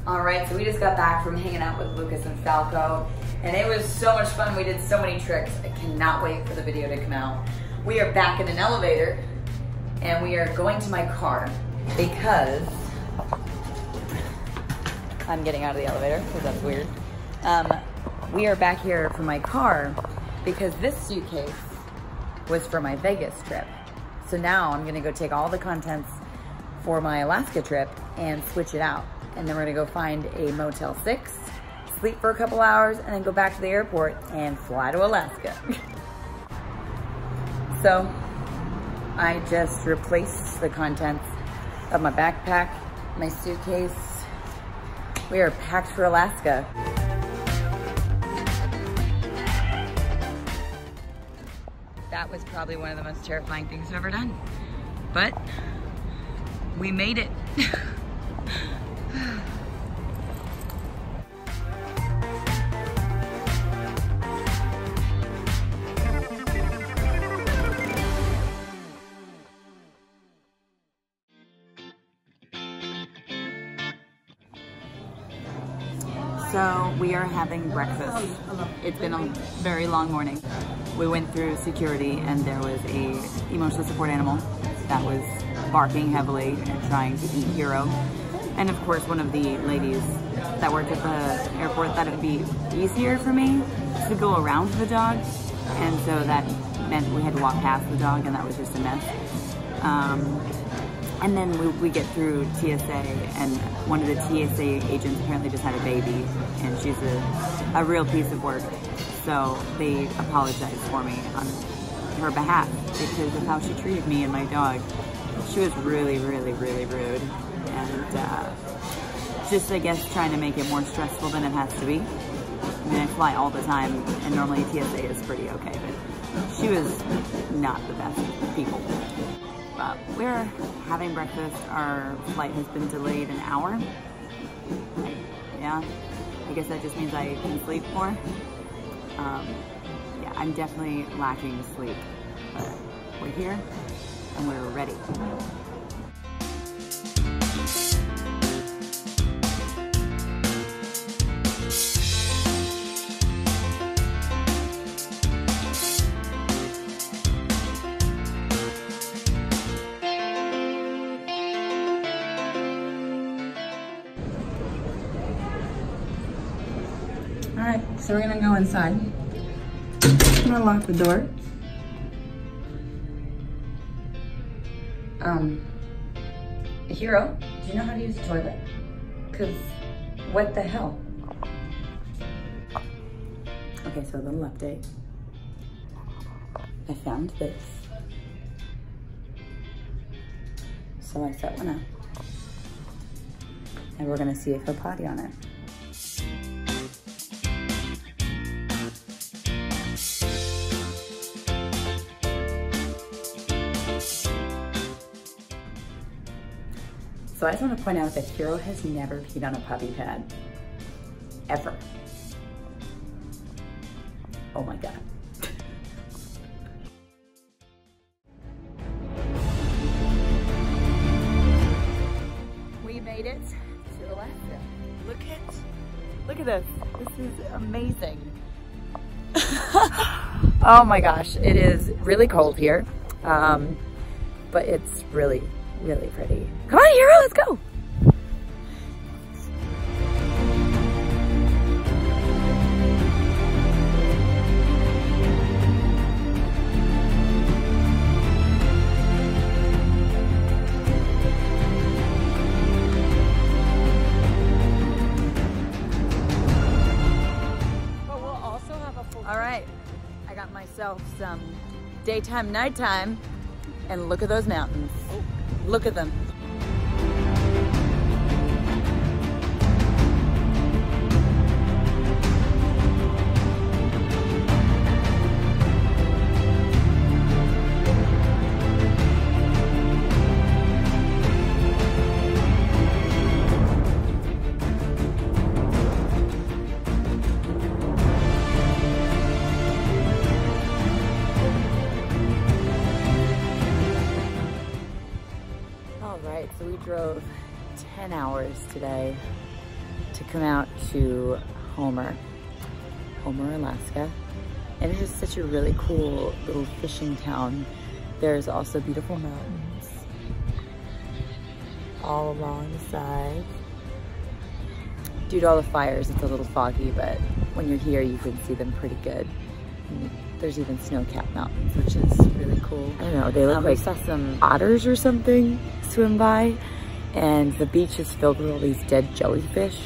All right, so we just got back from hanging out with Lucas and Falco, and it was so much fun. We did so many tricks. I cannot wait for the video to come out. We are back in an elevator, and we are going to my car because I'm getting out of the elevator because that's weird. We are back here for my car because this suitcase was for my Vegas trip. So now I'm gonna go take all the contents for my Alaska trip and switch it out. And then we're gonna go find a Motel 6, sleep for a couple hours, and then go back to the airport and fly to Alaska. So I just replaced the contents of my backpack, my suitcase. We are packed for Alaska. That was probably one of the most terrifying things I've ever done. But we made it. So we are having breakfast. It's been a very long morning. We went through security and there was a emotional support animal that was barking heavily and trying to eat Hero. And of course, one of the ladies that worked at the airport thought it would be easier for me to go around the dog. And so that meant we had to walk past the dog, and that was just a mess. And then we get through TSA, and one of the TSA agents apparently just had a baby, and she's a real piece of work. So they apologized for me on her behalf because of how she treated me and my dog. She was really, really, really rude, and just, I guess, trying to make it more stressful than it has to be. I mean, I fly all the time, and normally TSA is pretty okay, but she was not the best people. But we're having breakfast. Our flight has been delayed an hour. Yeah, I guess that just means I can sleep more. Yeah, I'm definitely lacking sleep, but we're here and we're ready. Alright, so we're gonna go inside. I'm gonna lock the door. Hero, do you know how to use the toilet? Cause what the hell? Okay, so a little update. I found this. So I set one up. And we're gonna see if he'll potty on it. So I just want to point out that Hero has never peed on a puppy pad, ever. Oh my God. We made it to Alaska. Look at this. This is amazing. Oh my gosh, it is really cold here, but it's really, really pretty. Come on, Hero, let's go. But we'll also have a full. All right, I got myself some daytime, nighttime, and look at those mountains. Oh. Look at them. So we drove 10 hours today, to come out to Homer, Alaska. And it is such a really cool little fishing town. There's also beautiful mountains all along the side. Due to all the fires, it's a little foggy, but when you're here, you can see them pretty good. And there's even snow-capped mountains, which is really cool. I don't know, they look like we saw some otters or something swim by, and the beach is filled with all these dead jellyfish.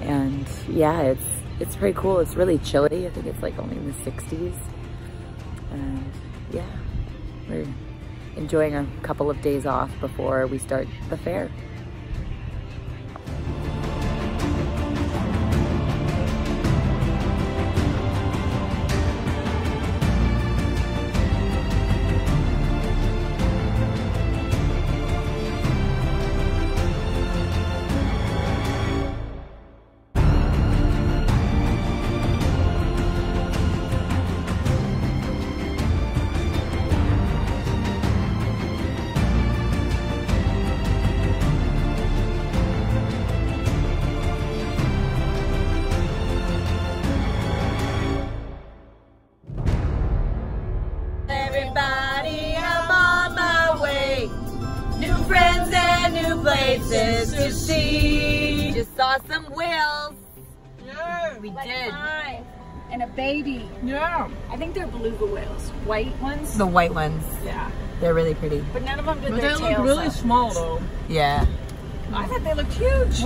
And yeah, it's pretty cool. It's really chilly. I think it's like only in the 60s. And yeah, we're enjoying a couple of days off before we start the fair. Everybody, I'm on my way. New friends and new places to see. Just saw some whales. Yeah, We like did. 5 and a baby. Yeah. I think they're beluga whales. White ones. The white ones. Yeah. They're really pretty. But none of them did But their they tails look really up. small though. Yeah. I thought they looked huge.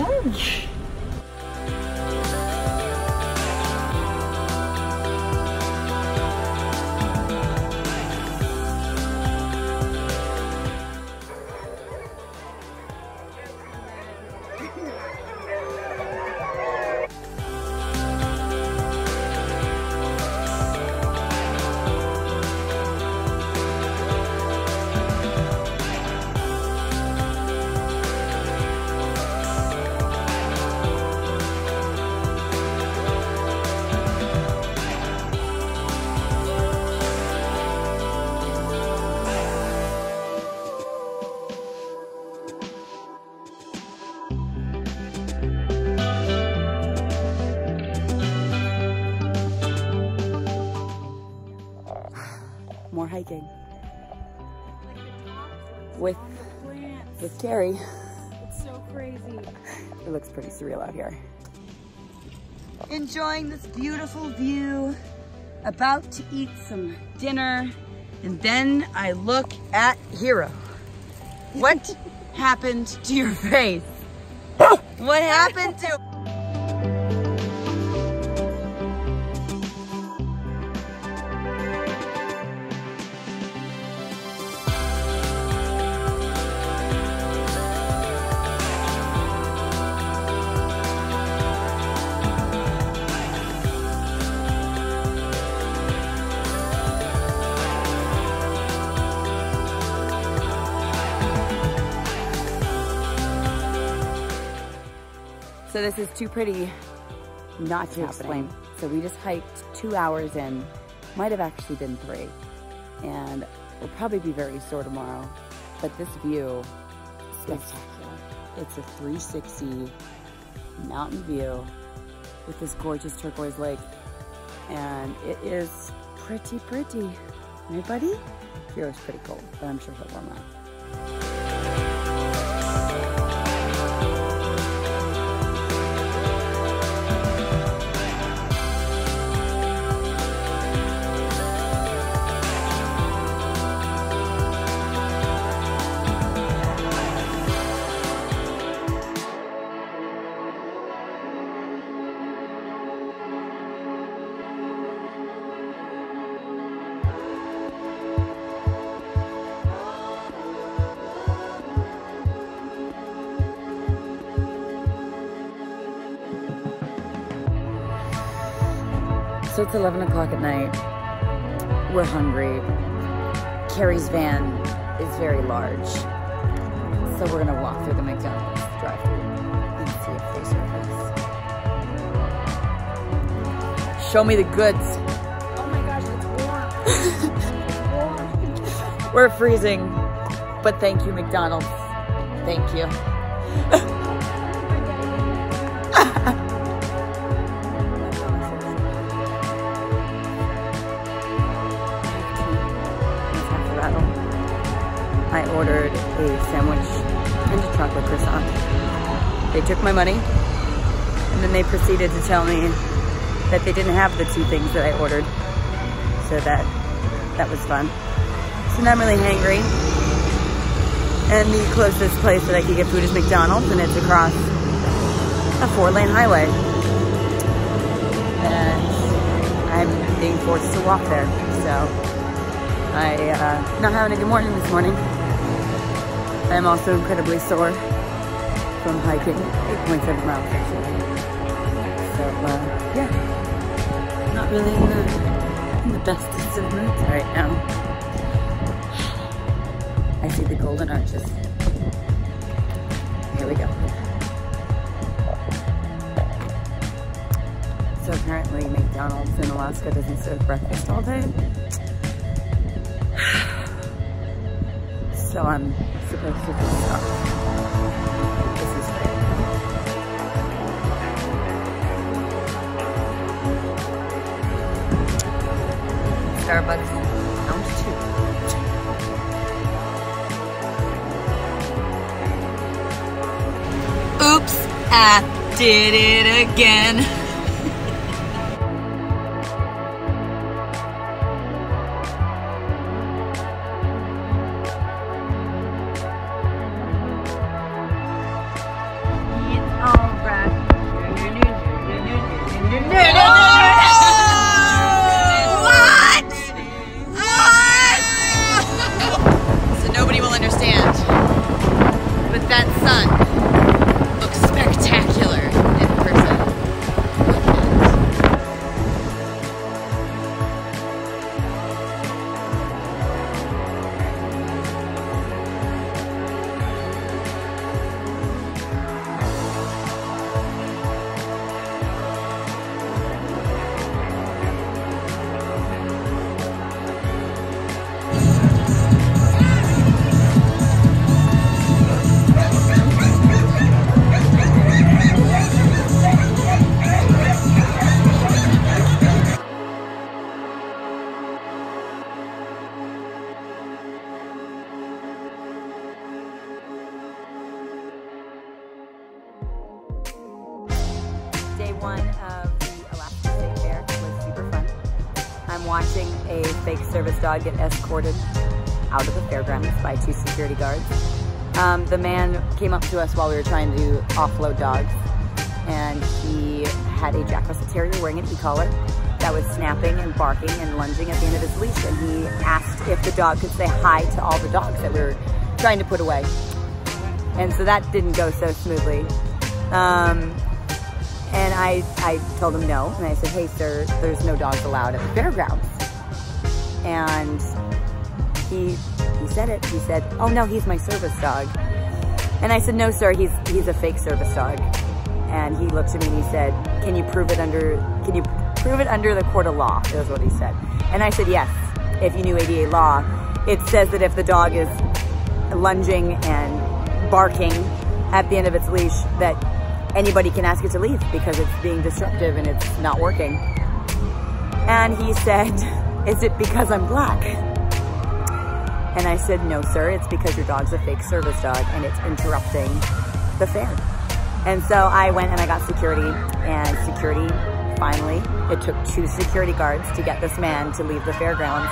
More hiking with Carrie. It's so crazy. It looks pretty surreal out here. Enjoying this beautiful view, about to eat some dinner, and then I look at Hero. What happened to your face? What happened to... So this is too pretty not to explain. So we just hiked 2 hours in, might have actually been 3. And we'll probably be very sore tomorrow. But this view, spectacular. It's a 360 mountain view with this gorgeous turquoise lake. And it is pretty. Right, buddy? Hero's pretty cold, but I'm sure he'll warm up. So it's 11 o'clock at night. We're hungry. Carrie's van is very large. So we're gonna walk through the McDonald's drive-thru and see if they serve us. Show me the goods. Oh my gosh, it's warm. We're freezing, but thank you, McDonald's. Thank you. my money. And then they proceeded to tell me that they didn't have the 2 things that I ordered. So that was fun. So now I'm really hangry. And the closest place that I could get food is McDonald's, and it's across a 4-lane highway. And I'm being forced to walk there. So I'm not having a good morning this morning. I'm also incredibly sore from hiking 8.7 miles actually. So yeah, not really in the bestest of moods right now. I see the golden arches. Here we go. So apparently McDonald's in Alaska doesn't serve breakfast all day. So I'm supposed to just stop. This is great. Starbucks round 2. Oops, I did it again. Day 1 of the Alaska State Fair was super fun. I'm watching a fake service dog get escorted out of the fairgrounds by 2 security guards. The man came up to us while we were trying to offload dogs, and he had a Jack Russell Terrier wearing an e-collar that was snapping and barking and lunging at the end of his leash, and he asked if the dog could say hi to all the dogs that we were trying to put away. And so that didn't go so smoothly. And I told him no, and I said, hey sir, there's no dogs allowed at the fairgrounds. And he said it, he said, oh no, he's my service dog. And I said, no sir, he's a fake service dog. And he looked at me and he said, can you prove it under the court of law, is what he said. And I said, yes, if you knew ADA law, it says that if the dog is lunging and barking at the end of its leash, that anybody can ask it to leave because it's being disruptive and it's not working. And he said, is it because I'm black? And I said, no sir, it's because your dog's a fake service dog and it's interrupting the fair. And so I went and I got security, and security, finally, it took 2 security guards to get this man to leave the fairgrounds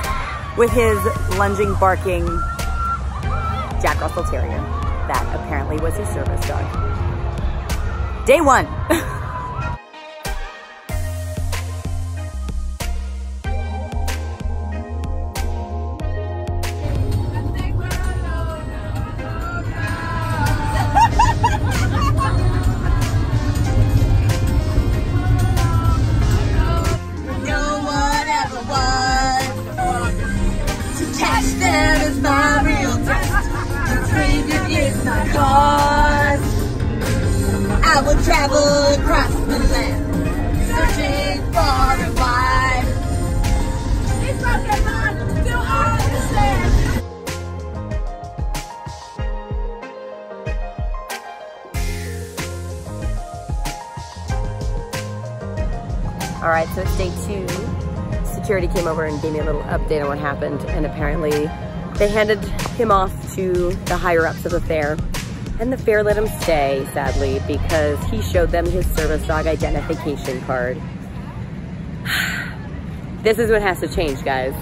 with his lunging, barking Jack Russell Terrier that apparently was his service dog. Day 1. I will travel across the land, searching far and wide. These Pokemon do understand. All right, so it's day 2. Security came over and gave me a little update on what happened, and apparently they handed him off to the higher ups of the fair. And the fair let him stay, sadly, because he showed them his service dog identification card. This is what has to change, guys.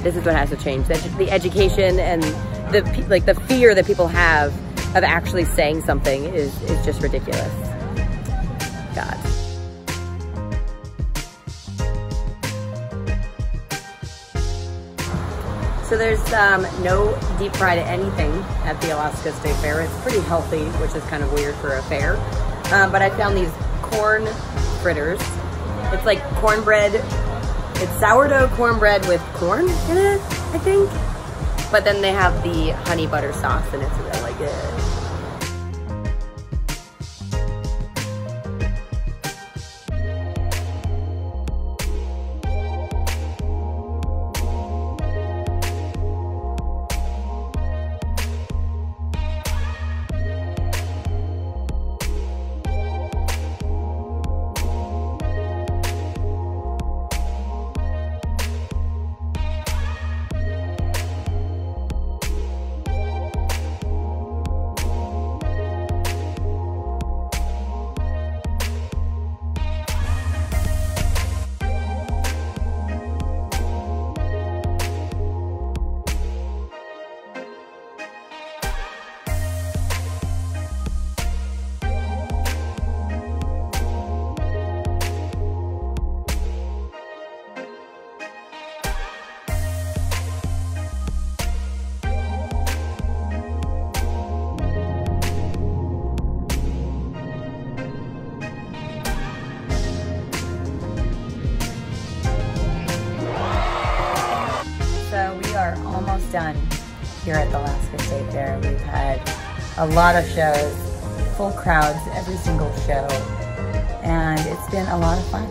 This is what has to change. The education and the fear that people have of actually saying something is just ridiculous. God. So there's no deep fried anything at the Alaska State Fair. It's pretty healthy, which is kind of weird for a fair. But I found these corn fritters. It's like cornbread. It's sourdough cornbread with corn in it, I think. But then they have the honey butter sauce and it's really good. So we are almost done here at the Alaska State Fair. We've had a lot of shows, full crowds every single show, and it's been a lot of fun.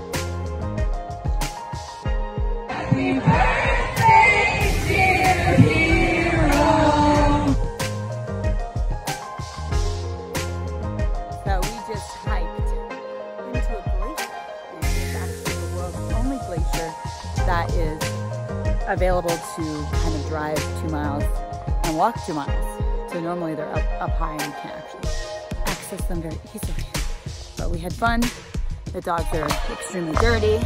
Happy birthday, dear hero! So we just hiked into a glacier, and it's actually the world's only glacier that is available to kind of drive 2 miles and walk 2 miles. So normally they're up high and you can't actually access them very easily. But we had fun. The dogs are extremely dirty.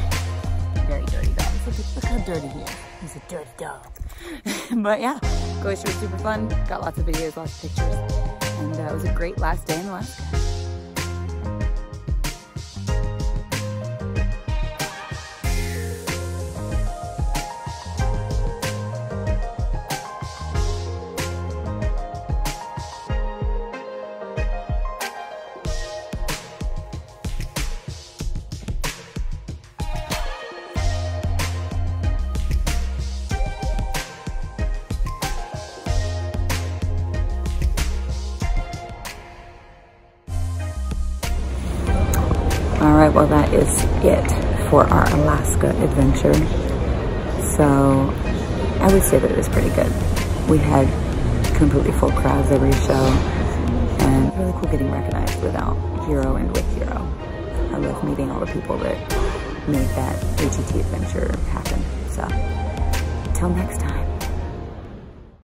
Very dirty dogs. Look how dirty he is. He's a dirty dog. But yeah, glacier was super fun. Got lots of videos, lots of pictures. And it was a great last day in Alaska. Alright, well that is it for our Alaska adventure. So I would say that it was pretty good. We had completely full crowds every show, and really cool getting recognized without Hero and with Hero. I love meeting all the people that made that AGT adventure happen. So, till next time.